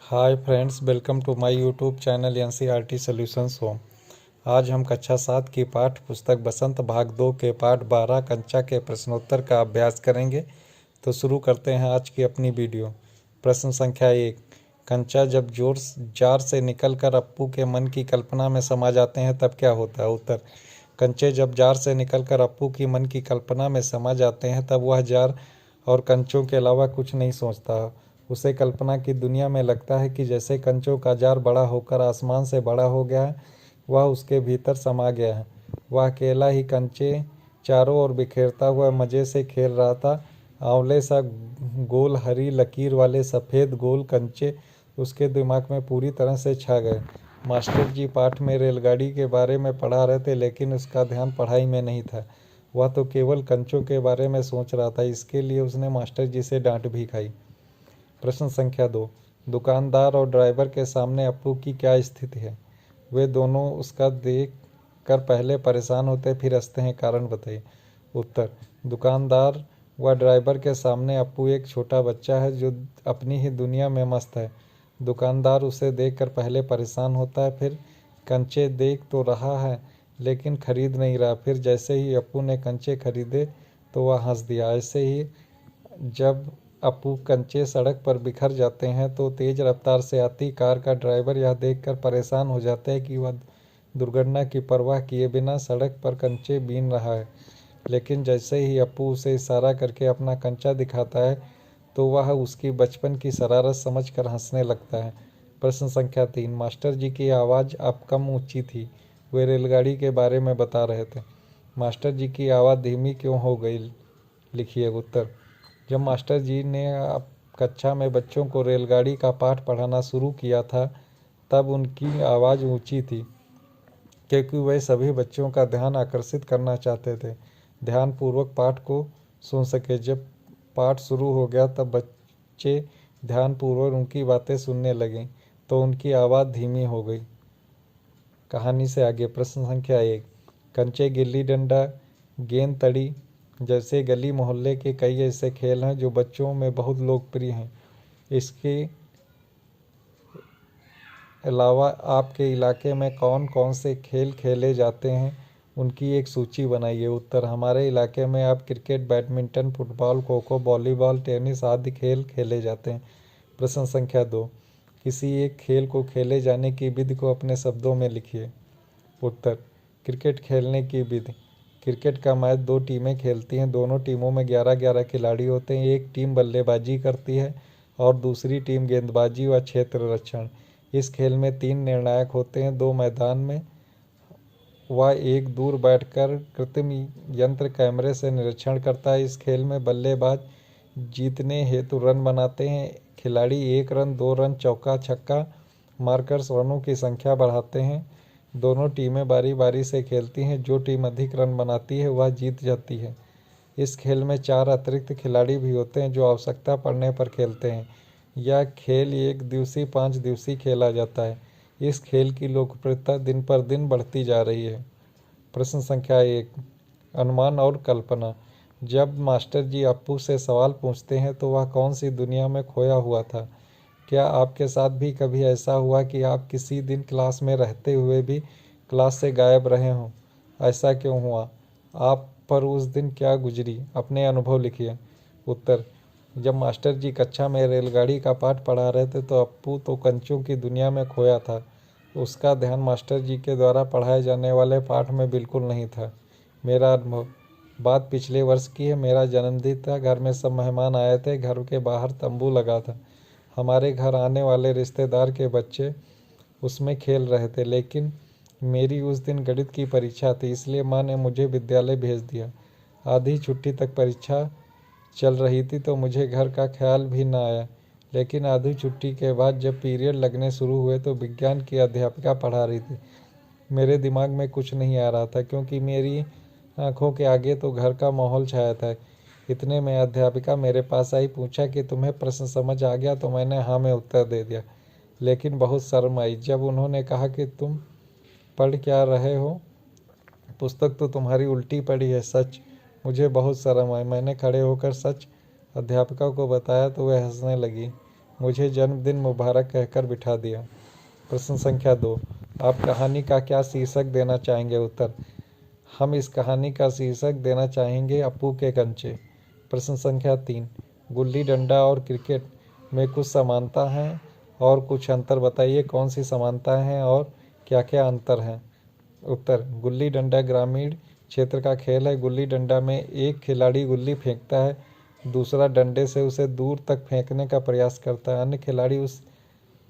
Hi friends, welcome to my YouTube channel NCERT solutions home. आज हम कक्षा 7 की पाठ्य पुस्तक बसंत भाग 2 के पाठ 12 कंचा के प्रश्नोत्तर का अभ्यास करेंगे। तो शुरू करते हैं आज की अपनी वीडियो। प्रश्न संख्या 1। कंचा जब जोर जार से निकलकर अप्पू के मन की कल्पना में समा जाते हैं तब क्या होता है? उत्तर। कंचे जब जार से निकलकर अप्पू की मन की कल्पना में समा जाते हैं तब वह जार और कंचों के अलावा कुछ नहीं सोचता। उसे कल्पना की दुनिया में लगता है कि जैसे कंचों का जार बड़ा होकर आसमान से बड़ा हो गया है, वह उसके भीतर समा गया है। वह अकेला ही कंचे चारों ओर बिखेरता हुआ मज़े से खेल रहा था। आंवले सा गोल हरी लकीर वाले सफ़ेद गोल कंचे उसके दिमाग में पूरी तरह से छा गए। मास्टर जी पाठ में रेलगाड़ी के बारे में पढ़ा रहे थे, लेकिन उसका ध्यान पढ़ाई में नहीं था। वह तो केवल कंचों के बारे में सोच रहा था। इसके लिए उसने मास्टर जी से डांट भी खाई। प्रश्न संख्या 2। दुकानदार और ड्राइवर के सामने अप्पू की क्या स्थिति है? वे दोनों उसका देख कर पहले परेशान होते फिर हंसते हैं। कारण बताइए। उत्तर। दुकानदार व ड्राइवर के सामने अप्पू एक छोटा बच्चा है जो अपनी ही दुनिया में मस्त है। दुकानदार उसे देखकर पहले परेशान होता है, फिर कंचे देख तो रहा है लेकिन खरीद नहीं रहा। फिर जैसे ही अप्पू ने कंचे खरीदे तो वह हंस दिया। ऐसे ही जब अप्पू कंचे सड़क पर बिखर जाते हैं तो तेज रफ्तार से आती कार का ड्राइवर यह देखकर परेशान हो जाता है कि वह दुर्घटना की परवाह किए बिना सड़क पर कंचे बीन रहा है। लेकिन जैसे ही अप्पू उसे इशारा करके अपना कंचा दिखाता है तो वह उसकी बचपन की शरारत समझकर हंसने लगता है। प्रश्न संख्या 3। मास्टर जी की आवाज़ अब कम ऊंची थी। वे रेलगाड़ी के बारे में बता रहे थे। मास्टर जी की आवाज़ धीमी क्यों हो गई? लिखिए। उत्तर। जब मास्टर जी ने कक्षा में बच्चों को रेलगाड़ी का पाठ पढ़ाना शुरू किया था तब उनकी आवाज़ ऊंची थी, क्योंकि वे सभी बच्चों का ध्यान आकर्षित करना चाहते थे, ध्यानपूर्वक पाठ को सुन सके। जब पाठ शुरू हो गया तब बच्चे ध्यानपूर्वक उनकी बातें सुनने लगे तो उनकी आवाज़ धीमी हो गई। कहानी से आगे। प्रश्न संख्या 1। कंचे, गिल्ली डंडा, गेंद तड़ी जैसे गली मोहल्ले के कई ऐसे खेल हैं जो बच्चों में बहुत लोकप्रिय हैं। इसके अलावा आपके इलाके में कौन कौन से खेल खेले जाते हैं, उनकी एक सूची बनाइए। उत्तर। हमारे इलाके में अब cricket, badminton, football, kho kho, volleyball, tennis आदि खेल खेले जाते हैं। प्रश्न संख्या 2। किसी एक खेल को खेले जाने की विधि को अपने शब्दों में लिखिए। उत्तर। क्रिकेट खेलने की विधि। क्रिकेट का मैच दो टीमें खेलती हैं। दोनों टीमों में 11-11 खिलाड़ी होते हैं। एक टीम बल्लेबाजी करती है और दूसरी टीम गेंदबाजी व क्षेत्र रक्षण। इस खेल में 3 निर्णायक होते हैं, 2 मैदान में व एक दूर बैठकर कृत्रिम यंत्र कैमरे से निरीक्षण करता है। इस खेल में बल्लेबाज जीतने हेतु रन बनाते हैं। खिलाड़ी 1 रन, 2 रन, चौका छक्का मारकर रनों की संख्या बढ़ाते हैं। दोनों टीमें बारी बारी से खेलती हैं। जो टीम अधिक रन बनाती है वह जीत जाती है। इस खेल में 4 अतिरिक्त खिलाड़ी भी होते हैं जो आवश्यकता पड़ने पर खेलते हैं। यह खेल 1 दिवसीय 5 दिवसीय खेला जाता है। इस खेल की लोकप्रियता दिन पर दिन बढ़ती जा रही है। प्रश्न संख्या 1। अनुमान और कल्पना। जब मास्टर जी अप्पू से सवाल पूछते हैं तो वह कौन सी दुनिया में खोया हुआ था? क्या आपके साथ भी कभी ऐसा हुआ कि आप किसी दिन क्लास में रहते हुए भी क्लास से गायब रहे हों? ऐसा क्यों हुआ? आप पर उस दिन क्या गुजरी? अपने अनुभव लिखिए। उत्तर। जब मास्टर जी कक्षा में रेलगाड़ी का पाठ पढ़ा रहे थे तो अप्पू तो कंचों की दुनिया में खोया था। उसका ध्यान मास्टर जी के द्वारा पढ़ाए जाने वाले पाठ में बिल्कुल नहीं था। मेरा अनुभव। बात पिछले वर्ष की है। मेरा जन्मदिन था। घर में सब मेहमान आए थे। घर के बाहर तंबू लगा था। हमारे घर आने वाले रिश्तेदार के बच्चे उसमें खेल रहे थे, लेकिन मेरी उस दिन गणित की परीक्षा थी, इसलिए माँ ने मुझे विद्यालय भेज दिया। आधी छुट्टी तक परीक्षा चल रही थी तो मुझे घर का ख्याल भी न आया। लेकिन आधी छुट्टी के बाद जब पीरियड लगने शुरू हुए तो विज्ञान की अध्यापिका पढ़ा रही थी। मेरे दिमाग में कुछ नहीं आ रहा था, क्योंकि मेरी आंखों के आगे तो घर का माहौल छाया था। इतने में अध्यापिका मेरे पास आई। पूछा कि तुम्हें प्रश्न समझ आ गया? तो मैंने हाँ में उत्तर दे दिया, लेकिन बहुत शर्म आई। जब उन्होंने कहा कि तुम पढ़ क्या रहे हो, पुस्तक तो तुम्हारी उल्टी पड़ी है। सच। मुझे बहुत शर्म आई। मैंने खड़े होकर सच अध्यापिका को बताया तो वह हंसने लगी। मुझे जन्मदिन मुबारक कहकर बिठा दिया। प्रश्न संख्या 2, आप कहानी का क्या शीर्षक देना चाहेंगे? उत्तर, हम इस कहानी का शीर्षक देना चाहेंगे अप्पू के कंचे। प्रश्न संख्या 3, गुल्ली डंडा और क्रिकेट में कुछ समानता है और कुछ अंतर बताइए, कौन सी समानताएं हैं और क्या क्या अंतर हैं? उत्तर, गुल्ली डंडा ग्रामीण क्षेत्र का खेल है। गुल्ली डंडा में एक खिलाड़ी गुल्ली फेंकता है, दूसरा डंडे से उसे दूर तक फेंकने का प्रयास करता है। अन्य खिलाड़ी उस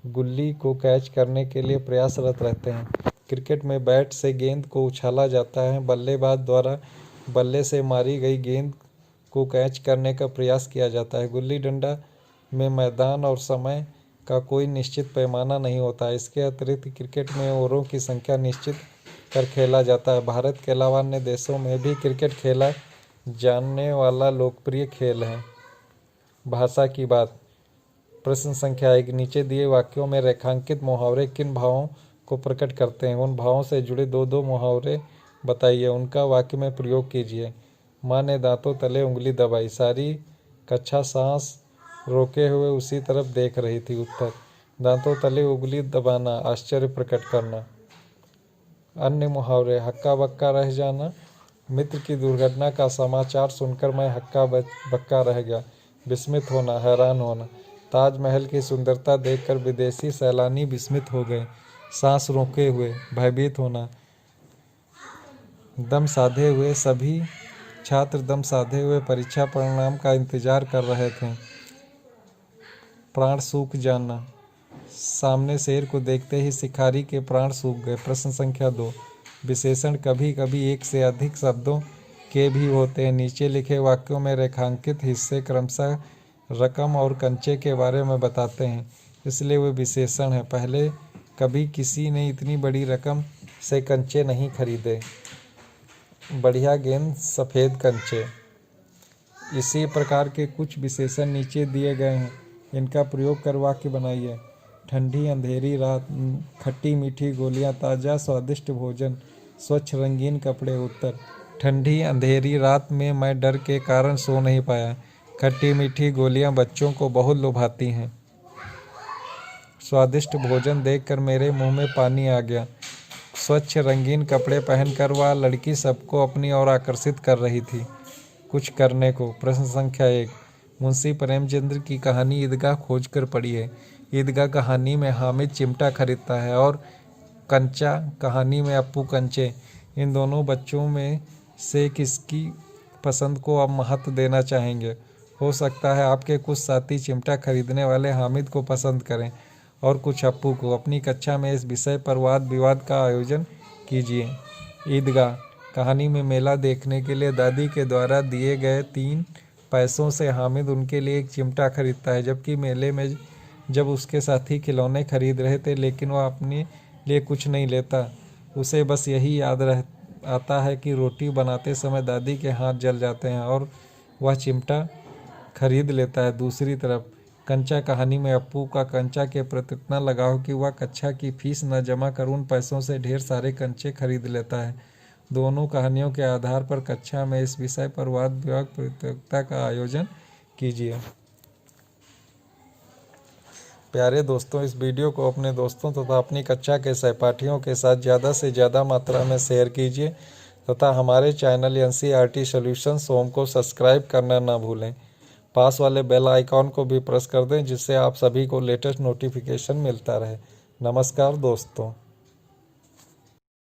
गुल्ली को कैच करने के लिए प्रयासरत रहते हैं। क्रिकेट में बैट से गेंद को उछाला जाता है, बल्लेबाज द्वारा बल्ले से मारी गई गेंद को कैच करने का प्रयास किया जाता है। गुल्ली डंडा में मैदान और समय का कोई निश्चित पैमाना नहीं होता। इसके अतिरिक्त क्रिकेट में ओवरों की संख्या निश्चित कर खेला जाता है। भारत के अलावा अन्य देशों में भी क्रिकेट खेला जाने वाला लोकप्रिय खेल है। भाषा की बात। प्रश्न संख्या 1, नीचे दिए वाक्यों में रेखांकित मुहावरे किन भावों को प्रकट करते हैं? उन भावों से जुड़े दो दो मुहावरे बताइए, उनका वाक्य में प्रयोग कीजिए। माँ ने दांतों तले उंगली दबाई। सारी कक्षा सांस रोके हुए उसी तरफ देख रही थी। उत्तर, दांतों तले उंगली दबाना, आश्चर्य प्रकट करना। अन्य मुहावरे, हक्का बक्का रह जाना। मित्र की दुर्घटना का समाचार सुनकर मैं हक्का बक्का रह गया। विस्मित होना, हैरान होना। ताजमहल की सुंदरता देखकर विदेशी सैलानी विस्मित हो गए। सांस रोके हुए, भयभीत होना। दम साधे हुए, सभी छात्र दम साधे हुए परीक्षा परिणाम का इंतजार कर रहे थे। प्राण सूख जाना, सामने शेर को देखते ही शिकारी के प्राण सूख गए। प्रश्न संख्या 2, विशेषण कभी कभी एक से अधिक शब्दों के भी होते हैं। नीचे लिखे वाक्यों में रेखांकित हिस्से क्रमशः रकम और कंचे के बारे में बताते हैं, इसलिए वे विशेषण हैं। पहले कभी किसी ने इतनी बड़ी रकम से कंचे नहीं खरीदे। बढ़िया गेंद, सफ़ेद कंचे। इसी प्रकार के कुछ विशेषण नीचे दिए गए हैं, इनका प्रयोग कर वाक्य बनाइए। ठंडी अंधेरी रात, खट्टी मीठी गोलियां, ताज़ा स्वादिष्ट भोजन, स्वच्छ रंगीन कपड़े। उत्तर, ठंडी अंधेरी रात में मैं डर के कारण सो नहीं पाया। खट्टी मीठी गोलियां बच्चों को बहुत लुभाती हैं। स्वादिष्ट भोजन देखकर मेरे मुंह में पानी आ गया। स्वच्छ रंगीन कपड़े पहनकर वह लड़की सबको अपनी ओर आकर्षित कर रही थी। कुछ करने को। प्रश्न संख्या 1, मुंशी प्रेमचंद्र की कहानी ईदगाह खोजकर पढ़िए। ईदगाह कहानी में हामिद चिमटा खरीदता है और कंचा कहानी में अप्पू कंचे। इन दोनों बच्चों में से किसकी पसंद को आप महत्व देना चाहेंगे? हो सकता है आपके कुछ साथी चिमटा खरीदने वाले हामिद को पसंद करें और कुछ अप्पू को। अपनी कक्षा में इस विषय पर वाद विवाद का आयोजन कीजिए। ईदगाह कहानी में मेला देखने के लिए दादी के द्वारा दिए गए 3 पैसों से हामिद उनके लिए एक चिमटा खरीदता है, जबकि मेले में जब उसके साथी खिलौने खरीद रहे थे लेकिन वह अपने लिए कुछ नहीं लेता। उसे बस यही याद आता है कि रोटी बनाते समय दादी के हाथ जल जाते हैं और वह चिमटा खरीद लेता है। दूसरी तरफ कंचा कहानी में अप्पू का कंचा के प्रति इतना लगाव कि वह कक्षा की फीस न जमा कर उन पैसों से ढेर सारे कंचे खरीद लेता है। दोनों कहानियों के आधार पर कक्षा में इस विषय पर वाद विवाद प्रतियोगिता का आयोजन कीजिए। प्यारे दोस्तों, इस वीडियो को अपने दोस्तों तथा अपनी कक्षा के सहपाठियों के साथ ज़्यादा से ज़्यादा मात्रा में शेयर कीजिए तथा हमारे चैनल एनसीईआरटी सॉल्यूशंस होम को सब्सक्राइब करना ना भूलें। पास वाले बेल आइकॉन को भी प्रेस कर दें, जिससे आप सभी को लेटेस्ट नोटिफिकेशन मिलता रहे। नमस्कार दोस्तों।